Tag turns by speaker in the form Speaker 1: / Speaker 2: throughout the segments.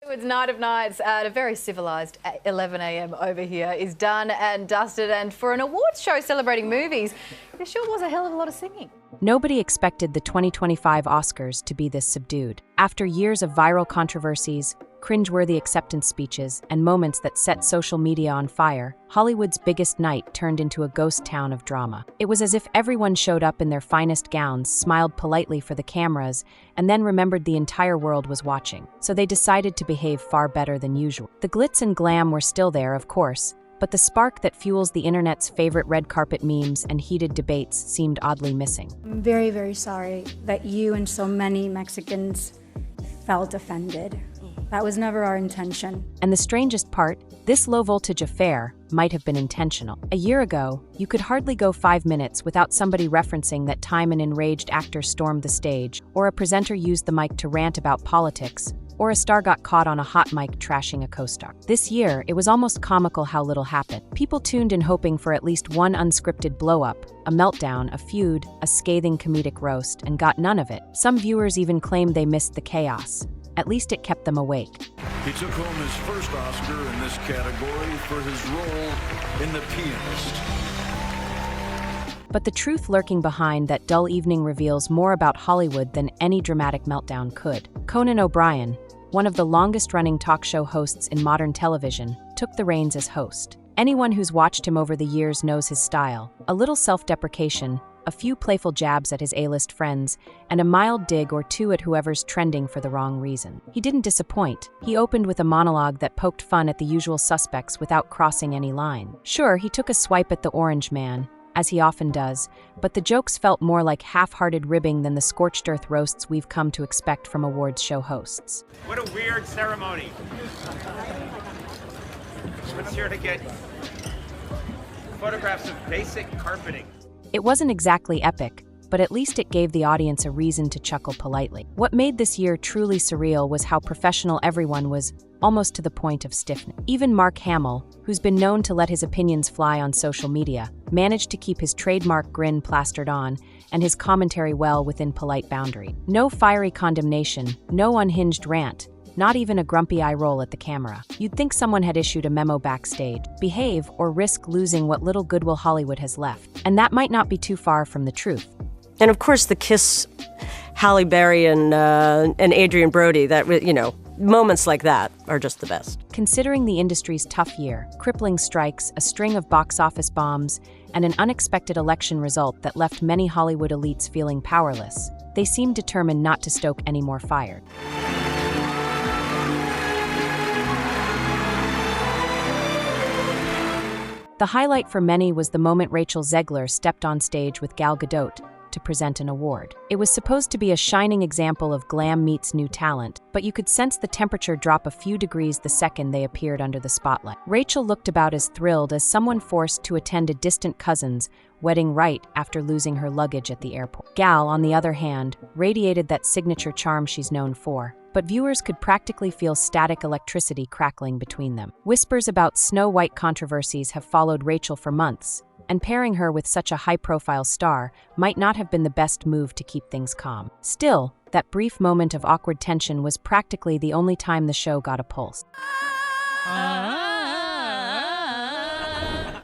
Speaker 1: Hollywood's Night of Nights at a very civilised 11 a.m. over here is done and dusted, and for an awards show celebrating movies, there sure was a hell of a lot of singing.
Speaker 2: Nobody expected the 2025 Oscars to be this subdued. After years of viral controversies, cringeworthy acceptance speeches, and moments that set social media on fire, Hollywood's biggest night turned into a ghost town of drama. It was as if everyone showed up in their finest gowns, smiled politely for the cameras, and then remembered the entire world was watching. So they decided to behave far better than usual. The glitz and glam were still there, of course, but the spark that fuels the internet's favorite red carpet memes and heated debates seemed oddly missing.
Speaker 3: I'm very, very sorry that you and so many Mexicans felt offended. That was never our intention.
Speaker 2: And the strangest part, this low-voltage affair might have been intentional. A year ago, you could hardly go 5 minutes without somebody referencing that time an enraged actor stormed the stage, or a presenter used the mic to rant about politics, or a star got caught on a hot mic trashing a co-star. This year, it was almost comical how little happened. People tuned in hoping for at least one unscripted blow-up, a meltdown, a feud, a scathing comedic roast, and got none of it. Some viewers even claimed they missed the chaos. At least it kept them awake.
Speaker 4: He took home his first Oscar in this category for his role in The Pianist.
Speaker 2: But the truth lurking behind that dull evening reveals more about Hollywood than any dramatic meltdown could. Conan O'Brien, one of the longest-running talk show hosts in modern television, took the reins as host. Anyone who's watched him over the years knows his style: a little self-deprecation, a few playful jabs at his A-list friends, and a mild dig or two at whoever's trending for the wrong reason. He didn't disappoint. He opened with a monologue that poked fun at the usual suspects without crossing any line. Sure, he took a swipe at the Orange Man, as he often does, but the jokes felt more like half-hearted ribbing than the scorched earth roasts we've come to expect from awards show hosts.
Speaker 5: What a weird ceremony. Let's here to get photographs of basic carpeting.
Speaker 2: It wasn't exactly epic, but at least it gave the audience a reason to chuckle politely. What made this year truly surreal was how professional everyone was, almost to the point of stiffness. Even Mark Hamill, who's been known to let his opinions fly on social media, managed to keep his trademark grin plastered on and his commentary well within polite boundary. No fiery condemnation, no unhinged rant, not even a grumpy eye roll at the camera. You'd think someone had issued a memo backstage: behave or risk losing what little goodwill Hollywood has left. And that might not be too far from the truth.
Speaker 6: And of course the kiss Halle Berry and Adrian Brody, that, you know, moments like that are just the best.
Speaker 2: Considering the industry's tough year, crippling strikes, a string of box office bombs, and an unexpected election result that left many Hollywood elites feeling powerless, they seemed determined not to stoke any more fire. The highlight for many was the moment Rachel Zegler stepped on stage with Gal Gadot to present an award. It was supposed to be a shining example of glam meets new talent, but you could sense the temperature drop a few degrees the second they appeared under the spotlight. Rachel looked about as thrilled as someone forced to attend a distant cousin's wedding right after losing her luggage at the airport. Gal, on the other hand, radiated that signature charm she's known for, but viewers could practically feel static electricity crackling between them. Whispers about Snow White controversies have followed Rachel for months, and pairing her with such a high-profile star might not have been the best move to keep things calm. Still, that brief moment of awkward tension was practically the only time the show got a pulse.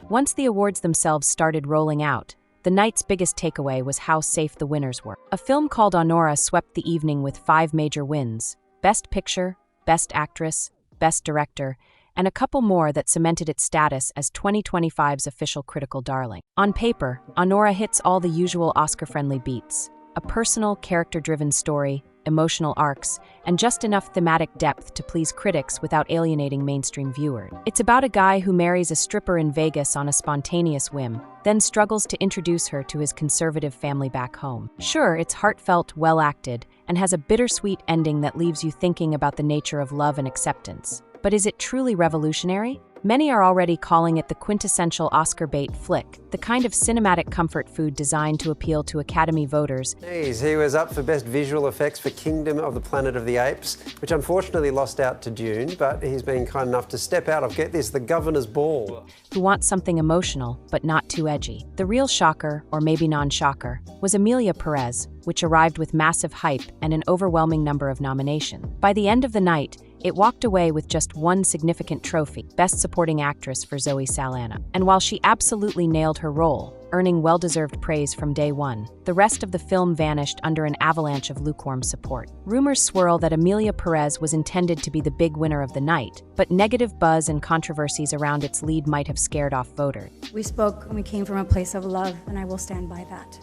Speaker 2: Once the awards themselves started rolling out, the night's biggest takeaway was how safe the winners were. A film called Honora swept the evening with 5 major wins: Best Picture, Best Actress, Best Director, and a couple more that cemented its status as 2025's official critical darling. On paper, Honora hits all the usual Oscar-friendly beats: a personal, character-driven story, emotional arcs, and just enough thematic depth to please critics without alienating mainstream viewers. It's about a guy who marries a stripper in Vegas on a spontaneous whim, then struggles to introduce her to his conservative family back home. Sure, it's heartfelt, well-acted, and has a bittersweet ending that leaves you thinking about the nature of love and acceptance. But is it truly revolutionary? Many are already calling it the quintessential Oscar bait flick, the kind of cinematic comfort food designed to appeal to Academy voters.
Speaker 7: He was up for Best Visual Effects for Kingdom of the Planet of the Apes, which unfortunately lost out to Dune, but he's been kind enough to step out of, get this, The Governor's Ball.
Speaker 2: Who want something emotional, but not too edgy. The real shocker, or maybe non-shocker, was Emilia Perez, which arrived with massive hype and an overwhelming number of nominations. By the end of the night, it walked away with just one significant trophy, Best Supporting Actress for Zoe Saldana. And while she absolutely nailed her role, earning well-deserved praise from day one, the rest of the film vanished under an avalanche of lukewarm support. Rumors swirl that Emilia Perez was intended to be the big winner of the night, but negative buzz and controversies around its lead might have scared off voters.
Speaker 3: We spoke and we came from a place of love, and I will stand by that.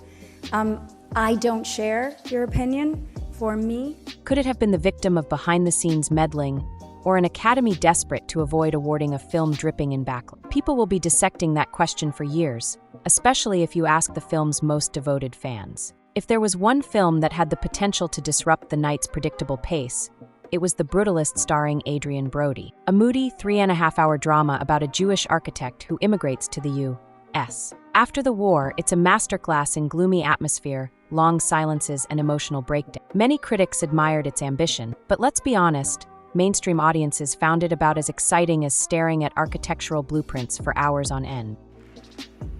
Speaker 3: I don't share your opinion. For me,
Speaker 2: could it have been the victim of behind-the-scenes meddling, or an Academy desperate to avoid awarding a film dripping in backlash? People will be dissecting that question for years, especially if you ask the film's most devoted fans. If there was one film that had the potential to disrupt the night's predictable pace, it was The Brutalist starring Adrien Brody, a moody 3.5-hour drama about a Jewish architect who immigrates to the U.S. After the war, it's a masterclass in gloomy atmosphere, long silences, and emotional breakdown. Many critics admired its ambition, but let's be honest, mainstream audiences found it about as exciting as staring at architectural blueprints for hours on end.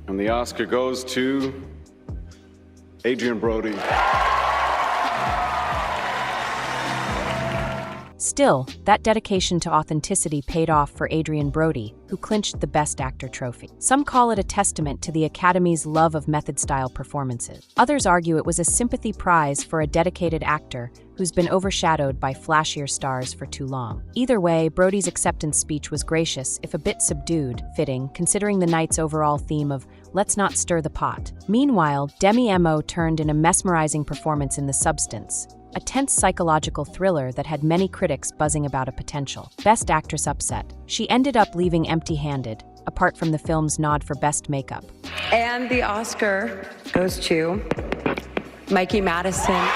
Speaker 8: And the Oscar goes to Adrien Brody.
Speaker 2: Still, that dedication to authenticity paid off for Adrien Brody, who clinched the Best Actor trophy. Some call it a testament to the Academy's love of method-style performances. Others argue it was a sympathy prize for a dedicated actor who's been overshadowed by flashier stars for too long. Either way, Brody's acceptance speech was gracious, if a bit subdued, fitting, considering the night's overall theme of "let's not stir the pot." Meanwhile, Demi Moore turned in a mesmerizing performance in The Substance, a tense psychological thriller that had many critics buzzing about a potential Best Actress upset. She ended up leaving empty-handed, apart from the film's nod for Best Makeup.
Speaker 9: And the Oscar goes to Mikey Madison,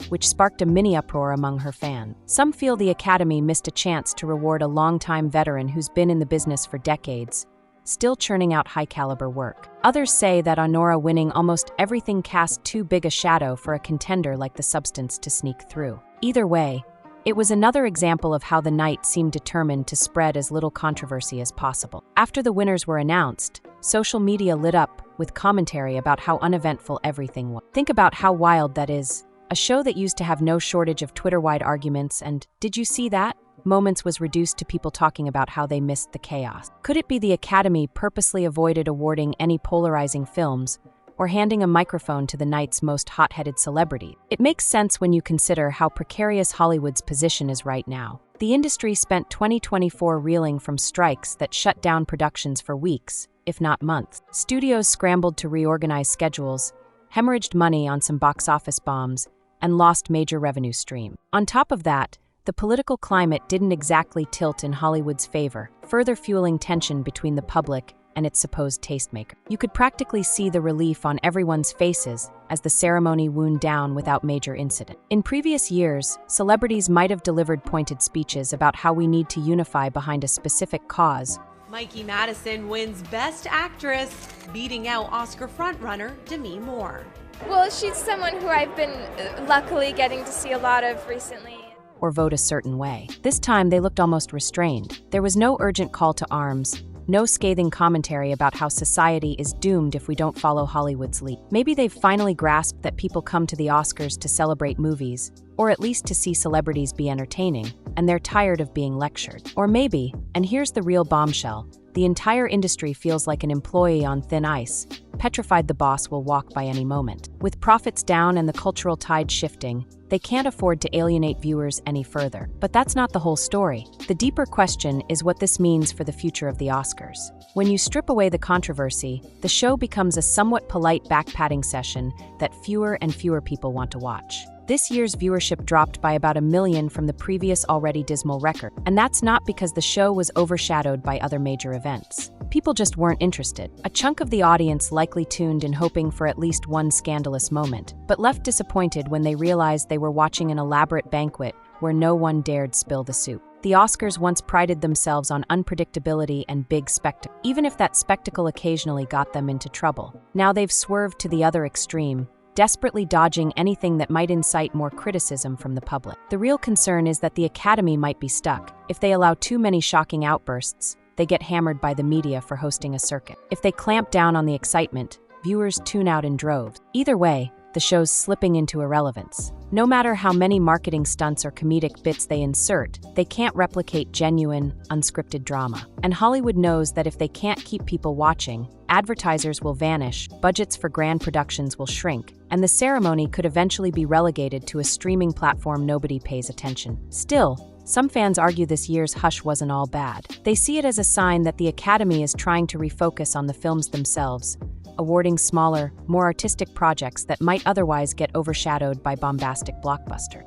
Speaker 2: which sparked a mini uproar among her fans. Some feel the Academy missed a chance to reward a longtime veteran who's been in the business for decades, still churning out high-caliber work. Others say that Honora winning almost everything cast too big a shadow for a contender like The Substance to sneak through. Either way, it was another example of how the night seemed determined to spread as little controversy as possible. After the winners were announced, social media lit up with commentary about how uneventful everything was. Think about how wild that is. A show that used to have no shortage of Twitter-wide arguments and "did you see that?" moments was reduced to people talking about how they missed the chaos. Could it be the Academy purposely avoided awarding any polarizing films or handing a microphone to the night's most hot-headed celebrity? It makes sense when you consider how precarious Hollywood's position is right now. The industry spent 2024 reeling from strikes that shut down productions for weeks, if not months. Studios scrambled to reorganize schedules, hemorrhaged money on some box office bombs, and lost major revenue stream. On top of that, the political climate didn't exactly tilt in Hollywood's favor, further fueling tension between the public and its supposed tastemaker. You could practically see the relief on everyone's faces as the ceremony wound down without major incident. In previous years, celebrities might have delivered pointed speeches about how we need to unify behind a specific cause.
Speaker 10: Mikey Madison wins Best Actress, beating out Oscar frontrunner Demi Moore.
Speaker 11: Well, she's someone who I've been luckily getting to see a lot of recently.
Speaker 2: Or vote a certain way. This time they looked almost restrained. There was no urgent call to arms, no scathing commentary about how society is doomed if we don't follow Hollywood's lead. Maybe they've finally grasped that people come to the Oscars to celebrate movies, or at least to see celebrities be entertaining, and they're tired of being lectured. Or maybe, and here's the real bombshell, the entire industry feels like an employee on thin ice, petrified the boss will walk by any moment. With profits down and the cultural tide shifting, they can't afford to alienate viewers any further. But that's not the whole story. The deeper question is what this means for the future of the Oscars. When you strip away the controversy, the show becomes a somewhat polite back-patting session that fewer and fewer people want to watch. This year's viewership dropped by about 1 million from the previous already dismal record, and that's not because the show was overshadowed by other major events. People just weren't interested. A chunk of the audience likely tuned in hoping for at least one scandalous moment, but left disappointed when they realized they were watching an elaborate banquet where no one dared spill the soup. The Oscars once prided themselves on unpredictability and big spectacle, even if that spectacle occasionally got them into trouble. Now they've swerved to the other extreme, desperately dodging anything that might incite more criticism from the public. The real concern is that the Academy might be stuck. If they allow too many shocking outbursts, they get hammered by the media for hosting a circuit. If they clamp down on the excitement, viewers tune out in droves. Either way, the show's slipping into irrelevance. No matter how many marketing stunts or comedic bits they insert, they can't replicate genuine, unscripted drama. And Hollywood knows that if they can't keep people watching, advertisers will vanish, budgets for grand productions will shrink, and the ceremony could eventually be relegated to a streaming platform nobody pays attention. Still, some fans argue this year's hush wasn't all bad. They see it as a sign that the Academy is trying to refocus on the films themselves, awarding smaller, more artistic projects that might otherwise get overshadowed by bombastic blockbuster.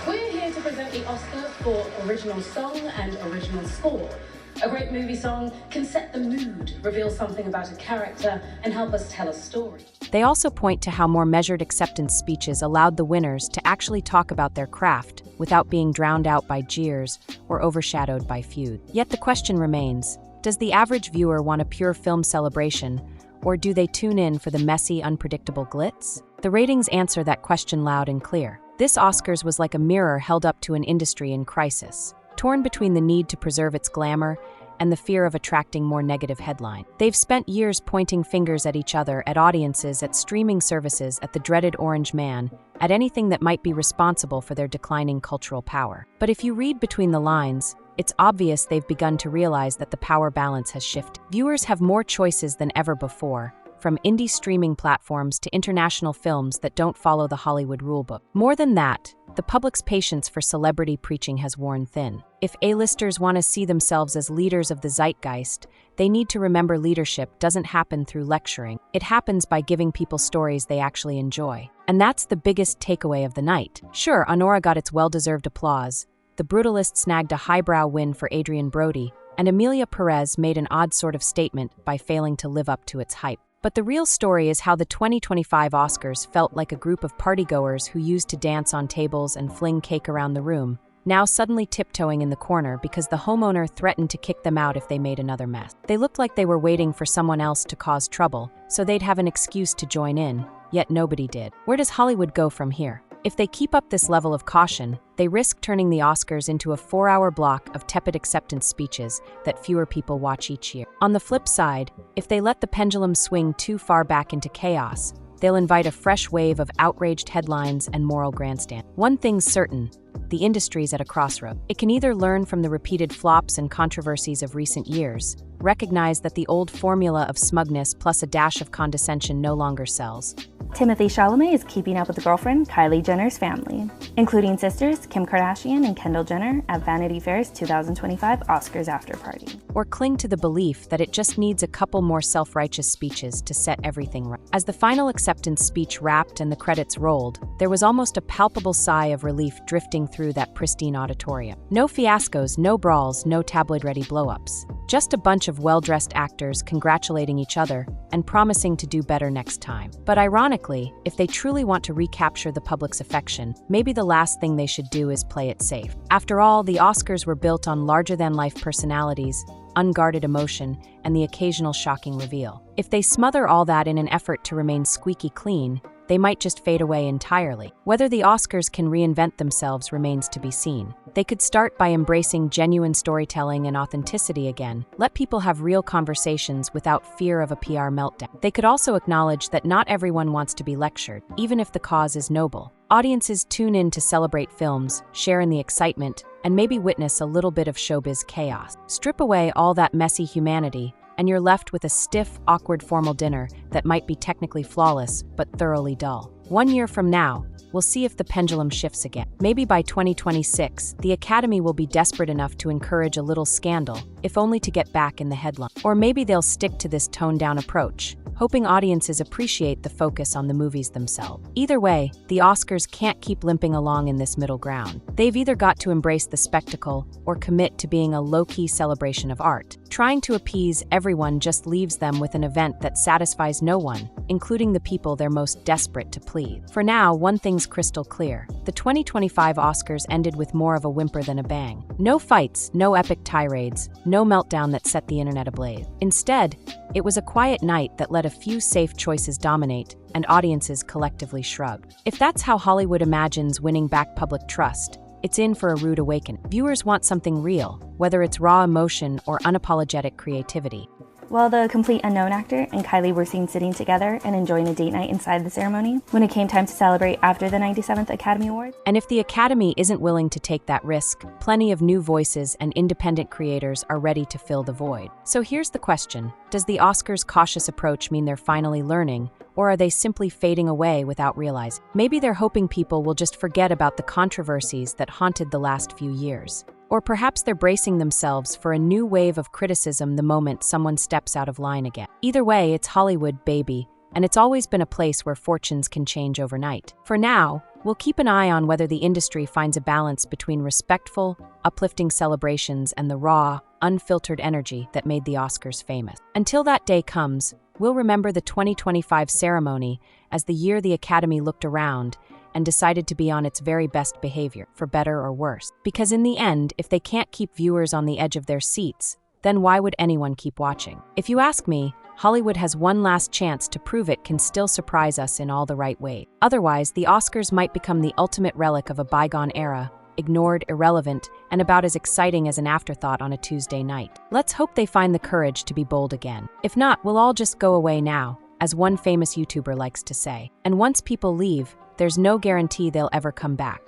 Speaker 12: We're here to present the Oscar for Original Song and Original Score. A great movie song can set the mood, reveal something about a character, and help us tell a story.
Speaker 2: They also point to how more measured acceptance speeches allowed the winners to actually talk about their craft without being drowned out by jeers or overshadowed by feud. Yet the question remains, does the average viewer want a pure film celebration, or do they tune in for the messy, unpredictable glitz? The ratings answer that question loud and clear. This Oscars was like a mirror held up to an industry in crisis, torn between the need to preserve its glamour and the fear of attracting more negative headlines. They've spent years pointing fingers at each other, at audiences, at streaming services, at the dreaded orange man, at anything that might be responsible for their declining cultural power. But if you read between the lines, it's obvious they've begun to realize that the power balance has shifted. Viewers have more choices than ever before, from indie streaming platforms to international films that don't follow the Hollywood rulebook. More than that, the public's patience for celebrity preaching has worn thin. If A-listers want to see themselves as leaders of the zeitgeist, they need to remember leadership doesn't happen through lecturing. It happens by giving people stories they actually enjoy. And that's the biggest takeaway of the night. Sure, Honora got its well-deserved applause, The Brutalist snagged a highbrow win for Adrien Brody, and Emilia Perez made an odd sort of statement by failing to live up to its hype. But the real story is how the 2025 Oscars felt like a group of partygoers who used to dance on tables and fling cake around the room, now suddenly tiptoeing in the corner because the homeowner threatened to kick them out if they made another mess. They looked like they were waiting for someone else to cause trouble, so they'd have an excuse to join in, yet nobody did. Where does Hollywood go from here? If they keep up this level of caution, they risk turning the Oscars into a 4-hour block of tepid acceptance speeches that fewer people watch each year. On the flip side, if they let the pendulum swing too far back into chaos, they'll invite a fresh wave of outraged headlines and moral grandstand. One thing's certain, the industry's at a crossroad. It can either learn from the repeated flops and controversies of recent years, recognize that the old formula of smugness plus a dash of condescension no longer sells.
Speaker 13: Timothée Chalamet is keeping up with girlfriend Kylie Jenner's family, including sisters Kim Kardashian and Kendall Jenner at Vanity Fair's 2025 Oscars after party.
Speaker 2: Or cling to the belief that it just needs a couple more self-righteous speeches to set everything right. As the final acceptance speech wrapped and the credits rolled, there was almost a palpable sigh of relief drifting through that pristine auditorium. No fiascos, no brawls, no tabloid-ready blow-ups. Just a bunch of well-dressed actors congratulating each other and promising to do better next time. But ironically, if they truly want to recapture the public's affection, maybe the last thing they should do is play it safe. After all, the Oscars were built on larger-than-life personalities, unguarded emotion, and the occasional shocking reveal. If they smother all that in an effort to remain squeaky clean, they might just fade away entirely. Whether the Oscars can reinvent themselves remains to be seen. They could start by embracing genuine storytelling and authenticity again, let people have real conversations without fear of a PR meltdown. They could also acknowledge that not everyone wants to be lectured, even if the cause is noble. Audiences tune in to celebrate films, share in the excitement, and maybe witness a little bit of showbiz chaos. Strip away all that messy humanity, and you're left with a stiff, awkward formal dinner that might be technically flawless, but thoroughly dull. 1 year from now, we'll see if the pendulum shifts again. Maybe by 2026, the Academy will be desperate enough to encourage a little scandal, if only to get back in the headline. Or maybe they'll stick to this toned-down approach, hoping audiences appreciate the focus on the movies themselves. Either way, the Oscars can't keep limping along in this middle ground. They've either got to embrace the spectacle or commit to being a low-key celebration of art. Trying to appease everyone just leaves them with an event that satisfies no one, including the people they're most desperate to please. For now, one thing's crystal clear. The 2025 Oscars ended with more of a whimper than a bang. No fights, no epic tirades, no meltdown that set the internet ablaze. Instead, it was a quiet night that let a few safe choices dominate, and audiences collectively shrugged. If that's how Hollywood imagines winning back public trust, it's in for a rude awakening. Viewers want something real, whether it's raw emotion or unapologetic creativity.
Speaker 13: While the complete unknown actor and Kylie were seen sitting together and enjoying a date night inside the ceremony, when it came time to celebrate after the 97th Academy Awards.
Speaker 2: And if the Academy isn't willing to take that risk, plenty of new voices and independent creators are ready to fill the void. So here's the question. Does the Oscars' cautious approach mean they're finally learning, or are they simply fading away without realizing? Maybe they're hoping people will just forget about the controversies that haunted the last few years. Or perhaps they're bracing themselves for a new wave of criticism the moment someone steps out of line again. Either way, it's Hollywood, baby, and it's always been a place where fortunes can change overnight. For now, we'll keep an eye on whether the industry finds a balance between respectful, uplifting celebrations and the raw, unfiltered energy that made the Oscars famous. Until that day comes, we'll remember the 2025 ceremony as the year the Academy looked around and decided to be on its very best behavior, for better or worse. Because in the end, if they can't keep viewers on the edge of their seats, then why would anyone keep watching? If you ask me, Hollywood has one last chance to prove it can still surprise us in all the right ways. Otherwise, the Oscars might become the ultimate relic of a bygone era, ignored, irrelevant, and about as exciting as an afterthought on a Tuesday night. Let's hope they find the courage to be bold again. If not, we'll all just go away now, as one famous YouTuber likes to say. And once people leave, there's no guarantee they'll ever come back.